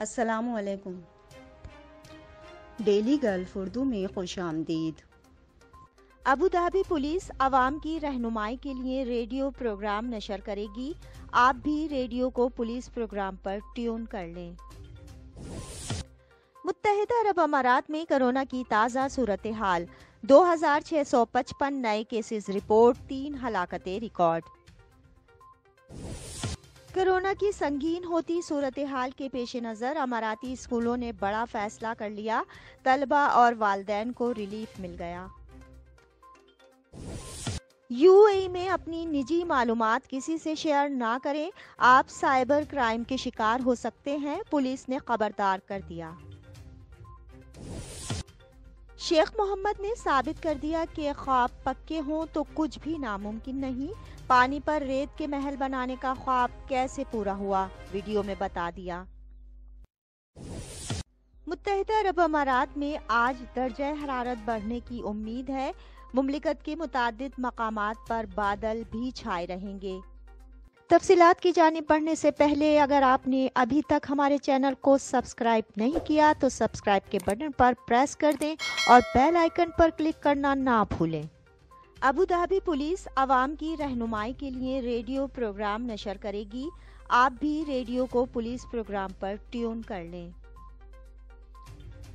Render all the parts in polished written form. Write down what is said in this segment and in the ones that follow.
السلام علیکم۔ Daily golf Urdu میں خوش آمدید۔ ابوظہبی پولیس عوام کی رہنمائی کے لیے ریڈیو پروگرام نشر کرے گی۔ آپ بھی ریڈیو کو پولیس پروگرام پر ٹیون کر لیں۔ متحدہ عرب امارات میں کرونا کی تازہ صورتحال، 2655 نئے کیسز رپورٹ، 3 ہلاکتیں ریکارڈ۔ کرونا کی سنگین ہوتی صورتحال کے پیش نظر اماراتی اسکولوں نے بڑا فیصلہ کر لیا، طلبہ اور والدین کو ریلیف مل گیا۔ UAE میں اپنی نجی معلومات کسی سے شیئر نہ کریں، آپ سائبر کرائم کے شکار ہو سکتے ہیں، پولیس نے خبردار کر دیا۔ شیخ محمد نے ثابت کر دیا کہ خواب پکے ہوں تو کچھ بھی ناممکن نہیں، پانی پر ریت کے محل بنانے کا خواب کیسے پورا ہوا، ویڈیو میں بتا دیا۔ متحدہ عرب امارات میں آج درجہ حرارت بڑھنے کی امید ہے، مملکت کے متعدد مقامات پر بادل بھی چھائے رہیں گے۔ تفصیلات کی جانب بڑھنے سے پہلے اگر آپ نے ابھی تک ہمارے چینل کو سبسکرائب نہیں کیا تو سبسکرائب کے بٹن پر پریس کر دیں اور بیل آئیکن پر کلک کرنا نہ بھولیں۔ ابوظہبی پولیس عوام کی رہنمائی کے لیے ریڈیو پروگرام نشر کرے گی، آپ بھی ریڈیو کو پولیس پروگرام پر ٹیون کر لیں۔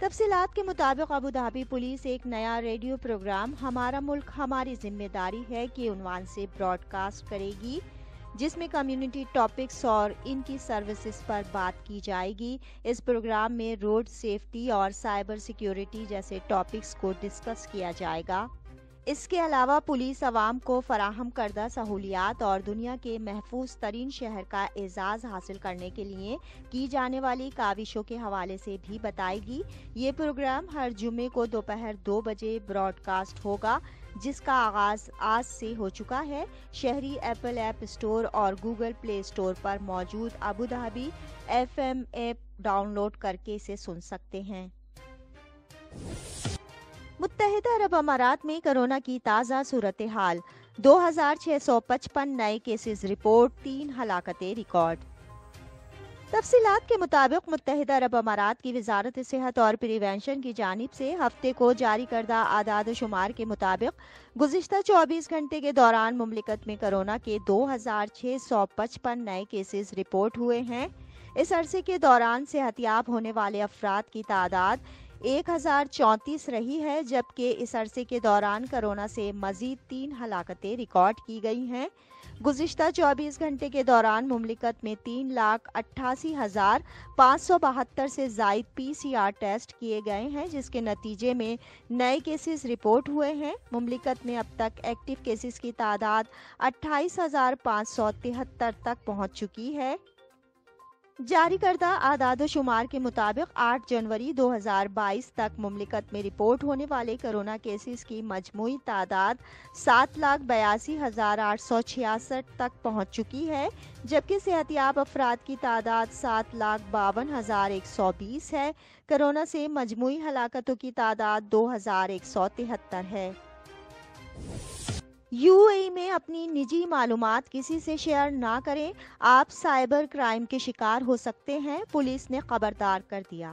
تفصیلات کے مطابق ابوظہبی پولیس ایک نیا ریڈیو پروگرام ہمارا ملک ہماری ذمہ داری ہے کے عنوان سے براڈ کاسٹ کرے گی، جس میں کمیونٹی ٹاپکس اور ان کی سروسز پر بات کی جائے گی۔ اس پروگرام میں روڈ سیفٹی اور سائبر سیکیورٹی جیسے ٹاپکس کو ڈسکس کیا جائے گا۔ اس کے علاوہ پولیس عوام کو فراہم کردہ سہولیات اور دنیا کے محفوظ ترین شہر کا اعزاز حاصل کرنے کے لیے کی جانے والی کاوشوں کے حوالے سے بھی بتائے گی۔ یہ پروگرام ہر جمعے کو دوپہر 2 بجے براڈ کاسٹ ہوگا، جس کا آغاز آج سے ہو چکا ہے۔ شہری ایپل ایپ اسٹور اور گوگل پلے اسٹور پر موجود Abu Dhabi FM app download کر کے اسے سن سکتے ہیں۔ متحدہ عرب امارات میں کرونا کی تازہ صورتحال، 2655 نئے کیسز رپورٹ، 3 ہلاکتیں ریکارڈ۔ تفصیلات کے مطابق متحدہ عرب امارات کی وزارت صحت اور پریونشن کی جانب سے ہفتے کو جاری کردہ اعداد و شمار کے مطابق گزشتہ 24 گھنٹے کے دوران مملکت میں کرونا کے 2655 نئے کیسز رپورٹ ہوئے ہیں۔ اس عرصے کے دوران صحت یاب ہونے والے افراد کی تعداد 1034 رہی ہے، جبکہ اس عرصے کے دوران کرونا سے مزید 3 ہلاکتیں ریکارڈ کی گئی ہیں۔ گزشتہ 24 گھنٹے کے دوران مملکت میں 3,88,572 سے زائد PCR ٹیسٹ کیے گئے ہیں، جس کے نتیجے میں نئے کیسز رپورٹ ہوئے ہیں۔ مملکت میں اب تک ایکٹیو کیسز کی تعداد 28,573 تک پہنچ چکی ہے۔ جاری کردہ اعداد و شمار کے مطابق 8 جنوری 2022 تک مملکت میں رپورٹ ہونے والے کرونا کیسز کی مجموعی تعداد 7,82,866 تک پہنچ چکی ہے، جبکہ صحت یاب افراد کی تعداد 7,52,120 ہے۔ کرونا سے مجموعی ہلاکتوں کی تعداد 2,173 ہے۔ UAE میں اپنی نجی معلومات کسی سے شیئر نہ کریں، آپ سائبر کرائم کے شکار ہو سکتے ہیں، پولیس نے خبردار کر دیا۔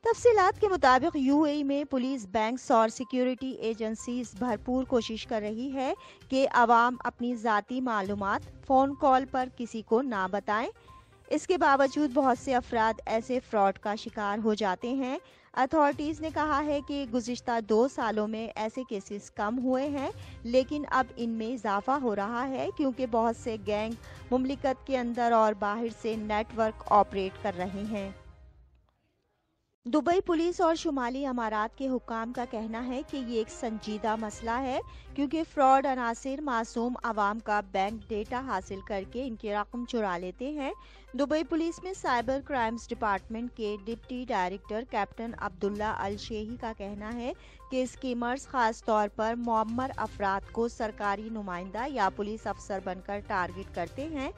تفصیلات کے مطابق UAE میں پولیس، بینکس اور سیکیورٹی ایجنسیز بھرپور کوشش کر رہی ہے کہ عوام اپنی ذاتی معلومات فون کال پر کسی کو نہ بتائیں۔ اس کے باوجود بہت سے افراد ایسے فراڈ کا شکار ہو جاتے ہیں۔ اتھارٹیز نے کہا ہے کہ گزشتہ 2 سالوں میں ایسے کیسز کم ہوئے ہیں، لیکن اب ان میں اضافہ ہو رہا ہے کیونکہ بہت سے گینگ مملکت کے اندر اور باہر سے نیٹ ورک آپریٹ کر رہے ہیں۔ دبئی پولیس اور شمالی امارات کے حکام کا کہنا ہے کہ یہ ایک سنجیدہ مسئلہ ہے کیونکہ فراڈ عناصر معصوم عوام کا بینک ڈیٹا حاصل کر کے ان کی رقم چرا لیتے ہیں۔ دبئی پولیس میں سائبر کرائمز ڈپارٹمنٹ کے ڈپٹی ڈائریکٹر کیپٹن عبداللہ الشیخی کا کہنا ہے کہ اسکیمرز خاص طور پر معمر افراد کو سرکاری نمائندہ یا پولیس افسر بن کر ٹارگٹ کرتے ہیں۔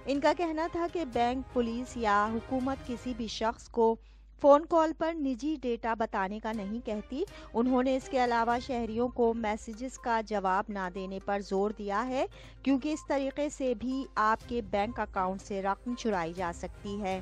ان کا کہنا تھا کہ بینک، پولیس یا حکومت کسی بھی شخص کو فون کال پر نجی ڈیٹا بتانے کا نہیں کہتی۔ انہوں نے اس کے علاوہ شہریوں کو میسیجز کا جواب نہ دینے پر زور دیا ہے کیونکہ اس طریقے سے بھی آپ کے بینک اکاؤنٹ سے رقم چرائی جا سکتی ہے۔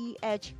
EH